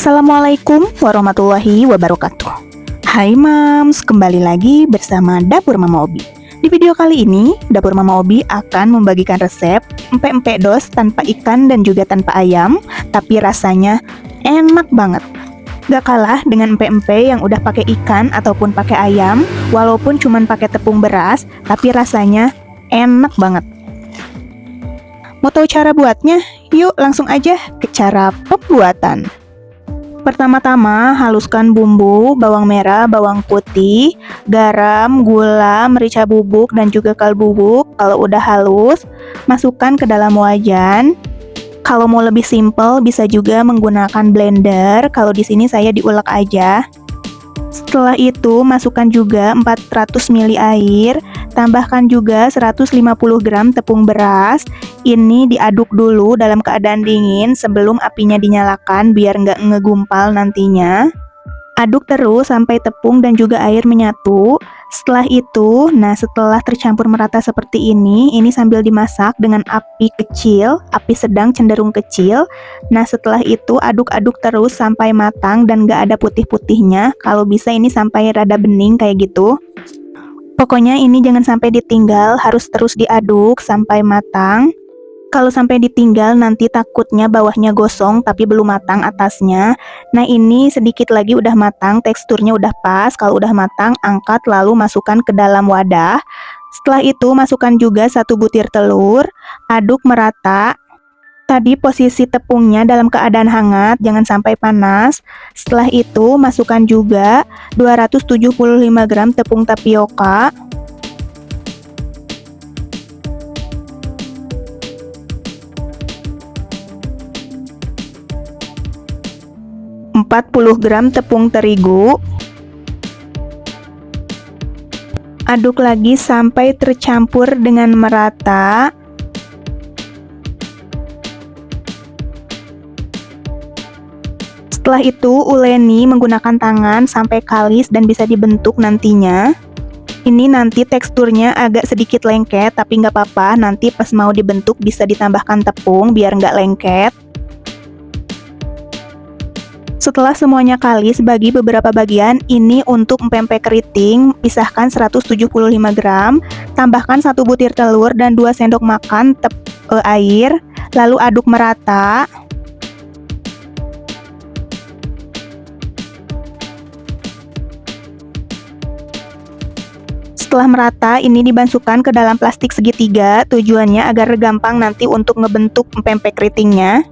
Assalamualaikum warahmatullahi wabarakatuh. Hai Mams, kembali lagi bersama Dapur Mama Obi. Di video kali ini, Dapur Mama Obi akan membagikan resep empek-empek dos tanpa ikan dan juga tanpa ayam, tapi rasanya enak banget. Gak kalah dengan empek-empek yang udah pakai ikan ataupun pakai ayam, walaupun cuman pakai tepung beras, tapi rasanya enak banget. Mau tahu cara buatnya? Yuk langsung aja ke cara pembuatan. Pertama-tama, haluskan bumbu, bawang merah, bawang putih, garam, gula, merica bubuk, dan juga kaldu bubuk. Kalau udah halus, masukkan ke dalam wajan. Kalau mau lebih simple, bisa juga menggunakan blender. Kalau di sini saya diulek aja. Setelah itu, masukkan juga 400 ml air, tambahkan juga 150 gram tepung beras. Ini diaduk dulu dalam keadaan dingin sebelum apinya dinyalakan biar nggak ngegumpal nantinya. Aduk terus sampai tepung dan juga air menyatu. Setelah itu, setelah tercampur merata seperti ini sambil dimasak dengan api kecil, api sedang cenderung kecil. Setelah itu aduk-aduk terus sampai matang dan nggak ada putih-putihnya. Kalau bisa ini sampai rada bening kayak gitu. Pokoknya ini jangan sampai ditinggal, harus terus diaduk sampai matang. Kalau sampai ditinggal nanti takutnya bawahnya gosong tapi belum matang atasnya. Ini sedikit lagi udah matang, teksturnya udah pas. Kalau udah matang, angkat lalu masukkan ke dalam wadah. Setelah itu masukkan juga 1 butir telur, aduk merata. Tadi posisi tepungnya dalam keadaan hangat, jangan sampai panas. Setelah itu masukkan juga 275 gram tepung tapioka, 40 gram tepung terigu. Aduk lagi sampai tercampur dengan merata. Setelah itu uleni menggunakan tangan sampai kalis dan bisa dibentuk nantinya. Ini nanti teksturnya agak sedikit lengket, tapi nggak apa-apa, nanti pas mau dibentuk bisa ditambahkan tepung biar nggak lengket. Setelah semuanya kalis bagi beberapa bagian, ini untuk empek-empek keriting, pisahkan 175 gram, tambahkan 1 butir telur dan 2 sendok makan air, lalu aduk merata. Setelah merata, ini dimasukkan ke dalam plastik segitiga, tujuannya agar gampang nanti untuk ngebentuk empek-empek keritingnya.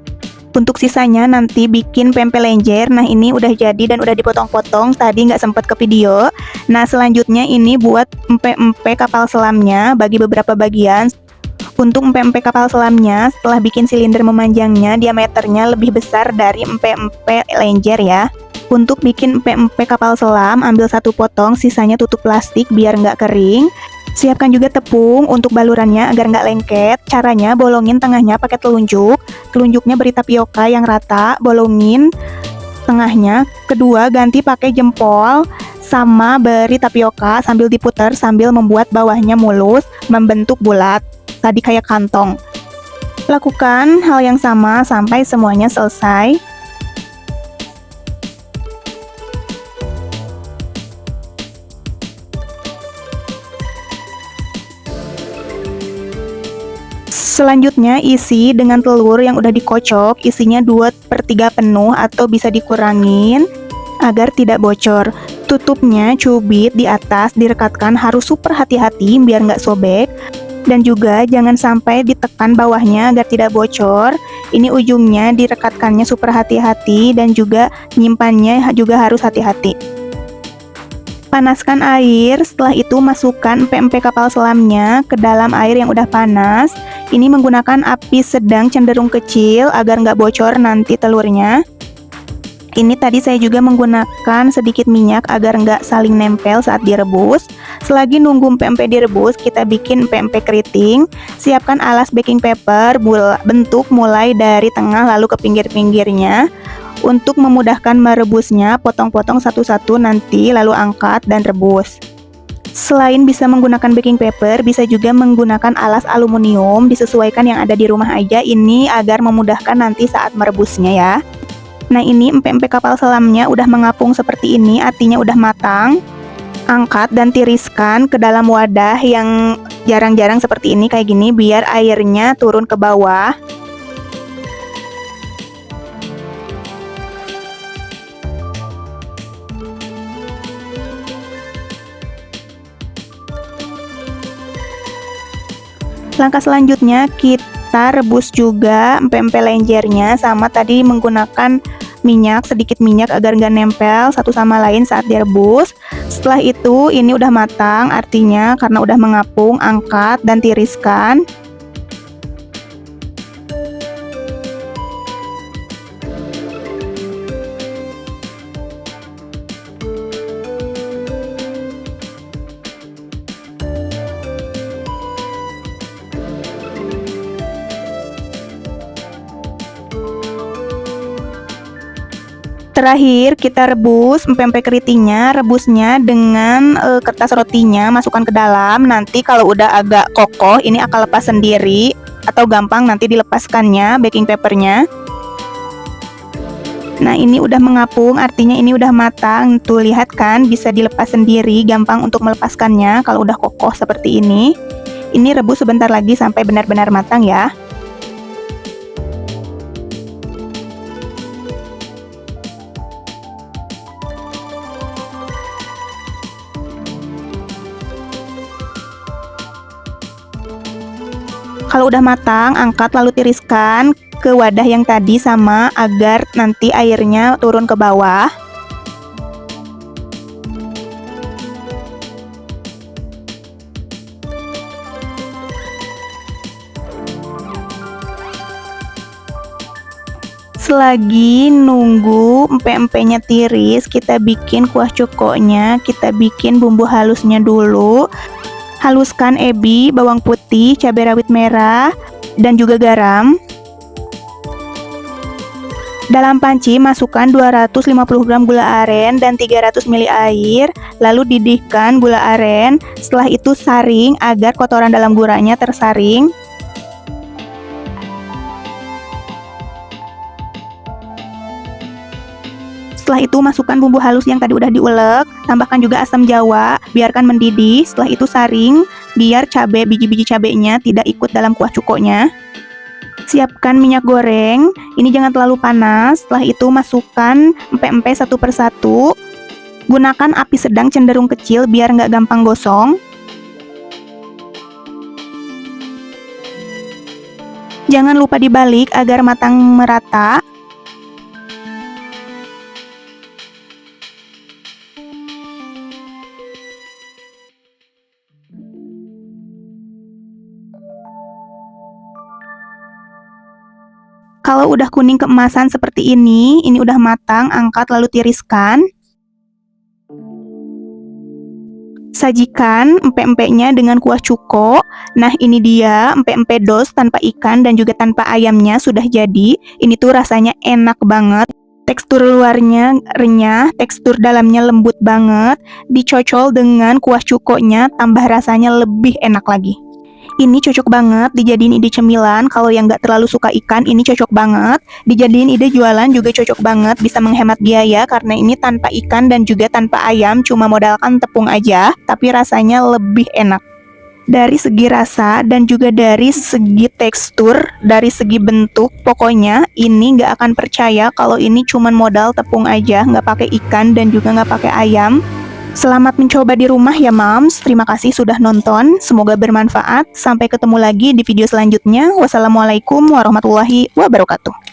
Untuk sisanya nanti bikin pempek lenjer. Ini udah jadi dan udah dipotong-potong, tadi nggak sempat ke video. Selanjutnya ini buat empek-empek kapal selamnya, bagi beberapa bagian. Untuk empek-empek kapal selamnya, setelah bikin silinder memanjangnya, diameternya lebih besar dari empek-empek lenjer ya. Untuk bikin empek-empek kapal selam, ambil 1 potong, sisanya tutup plastik biar nggak kering. Siapkan juga tepung untuk balurannya agar nggak lengket. Caranya bolongin tengahnya pakai telunjuk. Telunjuknya beri tapioka yang rata, bolongin tengahnya. Kedua ganti pakai jempol, sama beri tapioka sambil diputar sambil membuat bawahnya mulus, membentuk bulat. Tadi kayak kantong. Lakukan hal yang sama sampai semuanya selesai. Selanjutnya isi dengan telur yang udah dikocok, isinya 2/3 penuh atau bisa dikurangin agar tidak bocor. Tutupnya cubit di atas, direkatkan, harus super hati-hati biar nggak sobek. Dan juga jangan sampai ditekan bawahnya agar tidak bocor. Ini ujungnya direkatkannya super hati-hati dan juga nyimpannya juga harus hati-hati. Panaskan air, setelah itu masukkan empek-empek kapal selamnya ke dalam air yang udah panas. Ini menggunakan api sedang cenderung kecil agar nggak bocor nanti telurnya. Ini tadi saya juga menggunakan sedikit minyak agar nggak saling nempel saat direbus. Selagi nunggu empek-empek direbus, kita bikin empek-empek keriting. Siapkan alas baking paper, bentuk mulai dari tengah lalu ke pinggir-pinggirnya. Untuk memudahkan merebusnya, potong-potong satu-satu nanti lalu angkat dan rebus. Selain bisa menggunakan baking paper, bisa juga menggunakan alas aluminium, disesuaikan yang ada di rumah aja ini agar memudahkan nanti saat merebusnya ya. Nah, ini empek-empek kapal selamnya udah mengapung seperti ini, artinya udah matang. Angkat dan tiriskan ke dalam wadah yang jarang-jarang seperti ini, kayak gini, biar airnya turun ke bawah. Langkah selanjutnya kita rebus juga empek-empek lenjernya, sama tadi menggunakan minyak, sedikit minyak agar nggak nempel satu sama lain saat direbus. Setelah itu ini udah matang, artinya karena udah mengapung, angkat dan tiriskan. Terakhir kita rebus empek-empek keritingnya, rebusnya dengan kertas rotinya, masukkan ke dalam. Nanti kalau udah agak kokoh, ini akan lepas sendiri atau gampang nanti dilepaskannya baking papernya. Nah, ini udah mengapung, artinya ini udah matang. Tuh, lihat kan, bisa dilepas sendiri, gampang untuk melepaskannya kalau udah kokoh seperti ini. Ini rebus sebentar lagi sampai benar-benar matang ya. Kalau udah matang, angkat lalu tiriskan ke wadah yang tadi sama agar nanti airnya turun ke bawah. Selagi nunggu empek-empeknya tiris, kita bikin kuah cukonya, kita bikin bumbu halusnya dulu. Haluskan ebi, bawang putih, cabai rawit merah, dan juga garam. Dalam panci masukkan 250 gram gula aren dan 300 ml air, lalu didihkan gula aren. Setelah itu saring agar kotoran dalam gulanya tersaring. Setelah itu masukkan bumbu halus yang tadi udah diulek, tambahkan juga asam jawa, biarkan mendidih. Setelah itu saring, biar biji-biji cabenya tidak ikut dalam kuah cukonya. Siapkan minyak goreng, ini jangan terlalu panas. Setelah itu masukkan empek-empek satu persatu. Gunakan api sedang cenderung kecil biar nggak gampang gosong. Jangan lupa dibalik agar matang merata. Kalau udah kuning keemasan seperti ini udah matang, angkat lalu tiriskan. Sajikan empek-empeknya dengan kuah cuko. Nah, ini dia empek-empek dos tanpa ikan dan juga tanpa ayamnya sudah jadi. Ini tuh rasanya enak banget. Tekstur luarnya renyah, tekstur dalamnya lembut banget. Dicocol dengan kuah cukonya, tambah rasanya lebih enak lagi. Ini cocok banget dijadiin ide cemilan. Kalau yang nggak terlalu suka ikan, ini cocok banget. Dijadiin ide jualan juga cocok banget, bisa menghemat biaya karena ini tanpa ikan dan juga tanpa ayam, cuma modalkan tepung aja, tapi rasanya lebih enak. Dari segi rasa dan juga dari segi tekstur, dari segi bentuk, pokoknya ini nggak akan percaya kalau ini cuma modal tepung aja, nggak pakai ikan dan juga nggak pakai ayam. Selamat mencoba di rumah ya Moms. Terima kasih sudah nonton. Semoga bermanfaat. Sampai ketemu lagi di video selanjutnya. Wassalamualaikum warahmatullahi wabarakatuh.